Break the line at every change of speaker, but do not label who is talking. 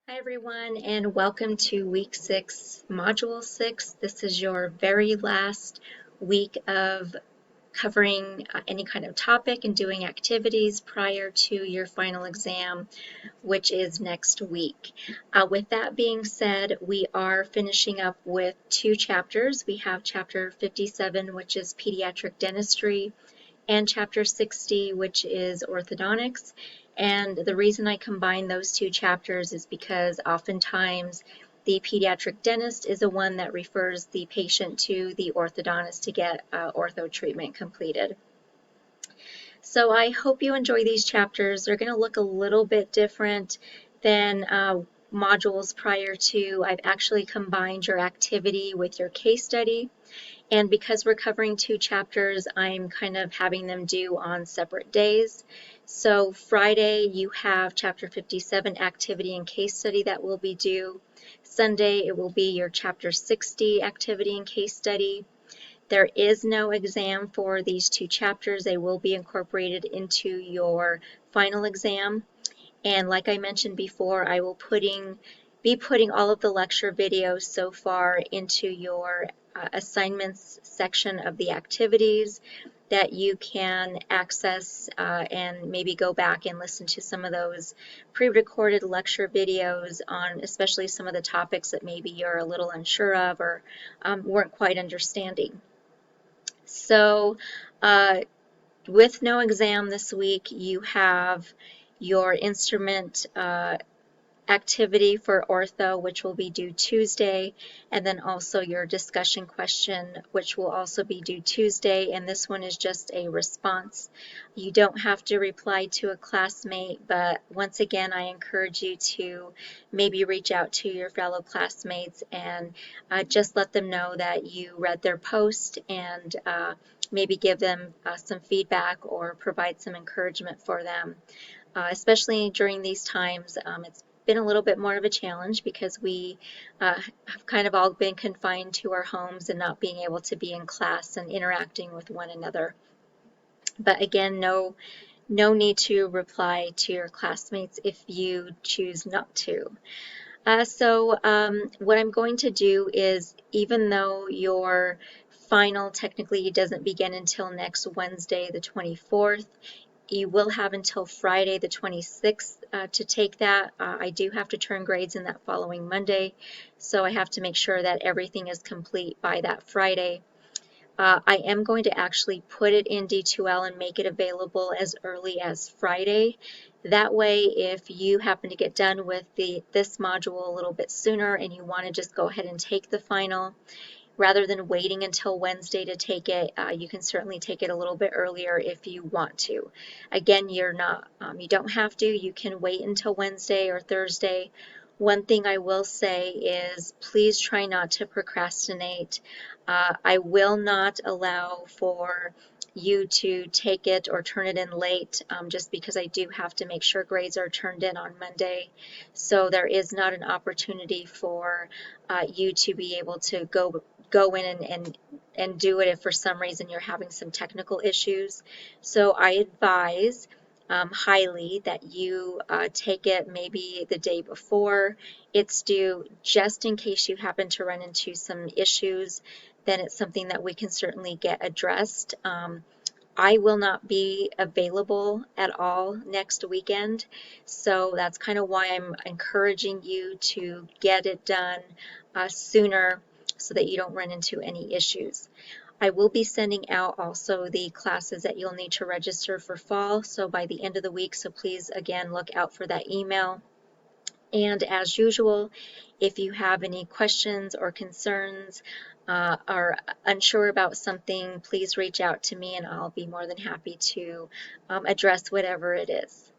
Hi everyone, and welcome to week 6, module 6. This is your very last week of covering any kind of topic and doing activities prior to your final exam, which is next week. With that being said, we are finishing up with 2 chapters. We have chapter 57, which is pediatric dentistry, and chapter 60, which is orthodontics. And the reason I combine those 2 chapters is because oftentimes the pediatric dentist is the one that refers the patient to the orthodontist to get ortho treatment completed. So I hope you enjoy these chapters. They're going to look a little bit different than modules prior to. I've actually combined your activity with your case study. And because we're covering 2 chapters, I'm kind of having them due on separate days. So Friday, you have chapter 57 activity and case study that will be due. Sunday, it will be your chapter 60 activity and case study. There is no exam for these 2 chapters. They will be incorporated into your final exam. And like I mentioned before, I will be putting all of the lecture videos so far into your assignments section of the activities that you can access and maybe go back and listen to some of those pre-recorded lecture videos on especially some of the topics that maybe you're a little unsure of or weren't quite understanding. So with no exam this week, you have your instrument activity for ortho, which will be due Tuesday, and then also your discussion question, which will also be due Tuesday, and this one is just a response. You don't have to reply to a classmate, but once again, I encourage you to maybe reach out to your fellow classmates and just let them know that you read their post and maybe give them some feedback or provide some encouragement for them. Especially during these times, it's been a little bit more of a challenge because we have kind of all been confined to our homes and not being able to be in class and interacting with one another. But again, no need to reply to your classmates if you choose not to. So what I'm going to do is, even though your final technically doesn't begin until next Wednesday, the 24th, you will have until Friday the 26th to take that. I do have to turn grades in that following Monday, so I have to make sure that everything is complete by that Friday. I am going to actually put it in D2L and make it available as early as Friday. That way, if you happen to get done with this module a little bit sooner and you want to just go ahead and take the final, rather than waiting until Wednesday to take it, you can certainly take it a little bit earlier if you want to. Again, you don't have to. You can wait until Wednesday or Thursday. One thing I will say is please try not to procrastinate. I will not allow for you to take it or turn it in late just because I do have to make sure grades are turned in on Monday. So there is not an opportunity for you to be able to go in and do it if for some reason you're having some technical issues. So I advise highly that you take it maybe the day before it's due, just in case you happen to run into some issues. Then it's something that we can certainly get addressed. I will not be available at all next weekend, so that's kind of why I'm encouraging you to get it done sooner so that you don't run into any issues. I will be sending out also the classes that you'll need to register for fall, so by the end of the week, so please again look out for that email. And as usual, if you have any questions or concerns, are unsure about something, please reach out to me and I'll be more than happy to address whatever it is.